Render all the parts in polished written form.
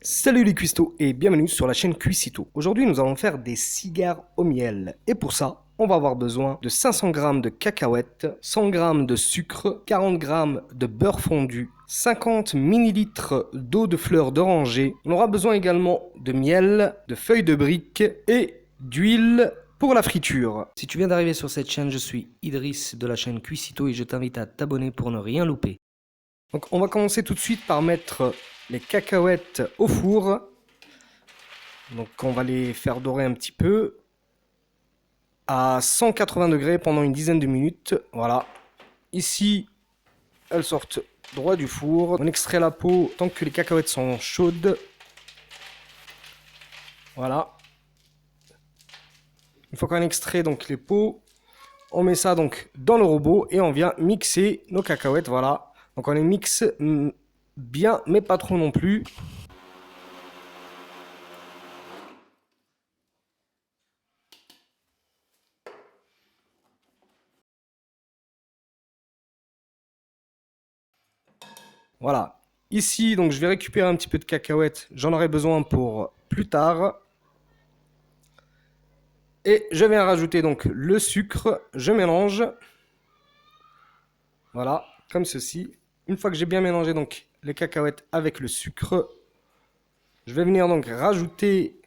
Salut les cuistots et bienvenue sur la chaîne Cuisito. Aujourd'hui nous allons faire des cigares au miel. Et pour ça, on va avoir besoin de 500 g de cacahuètes, 100 g de sucre, 40 g de beurre fondu, 50 ml d'eau de fleurs d'oranger. On aura besoin également de miel, de feuilles de brique et d'huile pour la friture. Si tu viens d'arriver sur cette chaîne, je suis Idriss de la chaîne Cuisito et je t'invite à t'abonner pour ne rien louper. Donc on va commencer tout de suite par mettre les cacahuètes au four. Donc on va les faire dorer un petit peu à 180 degrés pendant une dizaine de minutes. Voilà. Ici, elles sortent droit du four. On extrait la peau tant que les cacahuètes sont chaudes. Voilà. Une fois qu'on a extrait donc les peaux, on met ça donc dans le robot et on vient mixer nos cacahuètes. Voilà. Donc on les mixe bien, mais pas trop non plus. Voilà. Ici, donc je vais récupérer un petit peu de cacahuètes. J'en aurai besoin pour plus tard. Et je viens rajouter donc le sucre. Je mélange. Voilà, comme ceci. Une fois que j'ai bien mélangé donc les cacahuètes avec le sucre, je vais venir donc rajouter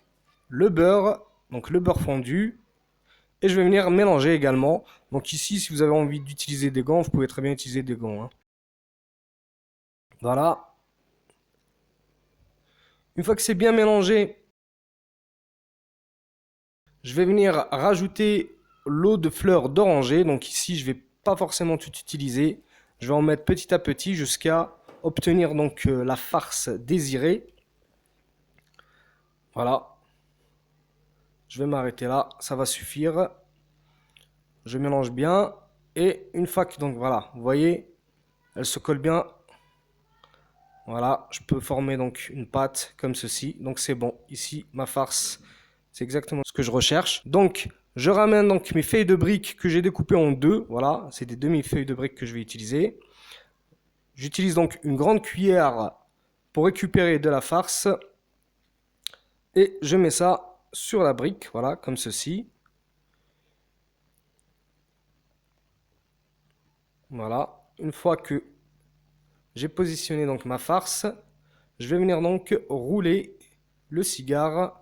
le beurre, donc le beurre fondu. Et je vais venir mélanger également. Donc ici, si vous avez envie d'utiliser des gants, vous pouvez très bien utiliser des gants. Voilà. Une fois que c'est bien mélangé, je vais venir rajouter l'eau de fleurs d'oranger. Donc ici, je ne vais pas forcément tout utiliser. Je vais en mettre petit à petit jusqu'à obtenir donc la farce désirée. Voilà. Je vais m'arrêter là, ça va suffire. Je mélange bien. Et une fois que, donc voilà, vous voyez, elle se colle bien. Voilà, je peux former donc une pâte comme ceci. Donc c'est bon, ici, ma farce, c'est exactement ce que je recherche. Donc, je ramène donc mes feuilles de briques que j'ai découpées en deux. Voilà, c'est des demi-feuilles de briques que je vais utiliser. J'utilise donc une grande cuillère pour récupérer de la farce. Et je mets ça sur la brique, voilà, comme ceci. Voilà, une fois que j'ai positionné donc ma farce, je vais venir donc rouler le cigare.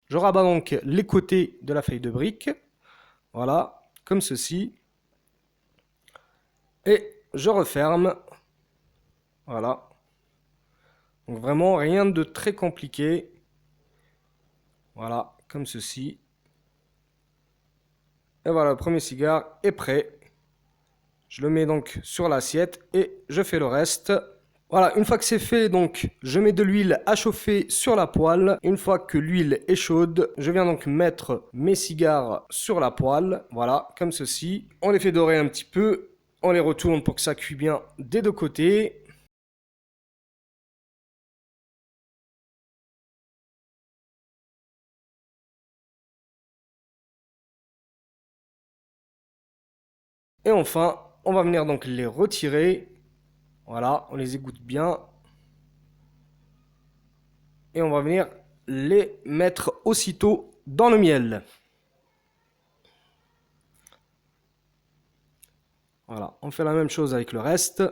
Je rabats donc les côtés de la feuille de brique. Voilà, comme ceci. Et je referme. Voilà. Donc vraiment rien de très compliqué. Voilà, comme ceci. Et voilà, le premier cigare est prêt. Je le mets donc sur l'assiette et je fais le reste. Voilà, une fois que c'est fait, donc je mets de l'huile à chauffer sur la poêle. Une fois que l'huile est chaude, je viens donc mettre mes cigares sur la poêle. Voilà, comme ceci. On les fait dorer un petit peu. On les retourne pour que ça cuit bien des deux côtés. Et enfin, on va venir donc les retirer. Voilà, on les égoutte bien. Et on va venir les mettre aussitôt dans le miel. Voilà, on fait la même chose avec le reste.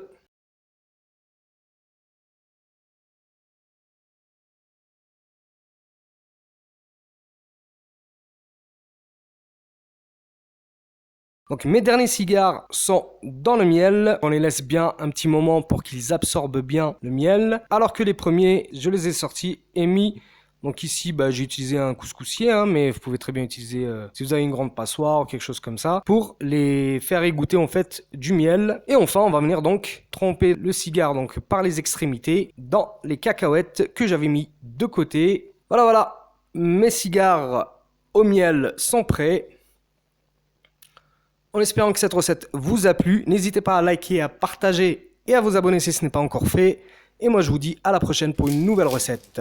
Donc mes derniers cigares sont dans le miel. On les laisse bien un petit moment pour qu'ils absorbent bien le miel. Alors que les premiers, je les ai sortis et mis. Donc ici, j'ai utilisé un couscoussier, mais vous pouvez très bien utiliser, si vous avez une grande passoire ou quelque chose comme ça, pour les faire égoutter en fait du miel. Et enfin, on va venir donc tremper le cigare donc par les extrémités dans les cacahuètes que j'avais mis de côté. Voilà, voilà, mes cigares au miel sont prêts. En espérant que cette recette vous a plu, n'hésitez pas à liker, à partager et à vous abonner si ce n'est pas encore fait. Et moi je vous dis à la prochaine pour une nouvelle recette.